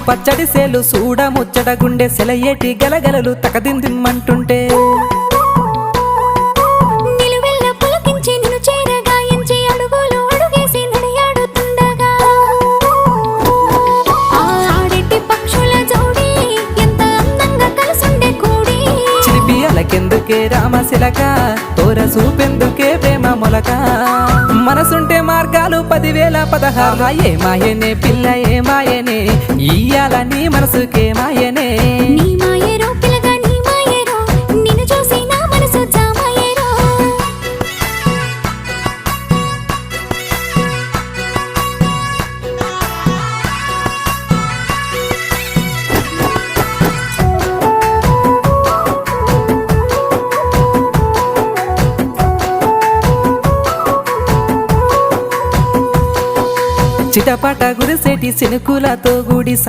పచ్చడి సేలు సూడ ముచ్చట గుండె సెలయేటి గలగలలు తకదిందిమ్మంటుంటే నిలువెల్ల పులకించి నిన్ను చేరగాయించి అడుగులు అడుగేసి నడియాడుతుండగా ఆడెట్టి పక్షుల జోడి ఎంత అందంగా కలుసుండే కూడి చిలిపియలకెందుకే రామశిలక తోర చూపెందుకే ప్రేమ మొలక మనసుంటే మార్గాలు 10,016 ఏమాయనే పిల్ల ఏమాయనే ఇయ్యాల నీ మనసుకే మాయనే నీ మాయేరో పిల్లగా నీ మాయేరో నిన్ను చూసి నా మనసు జామాయేరో చిటపట గురిసేటి సినుకులతో గుడి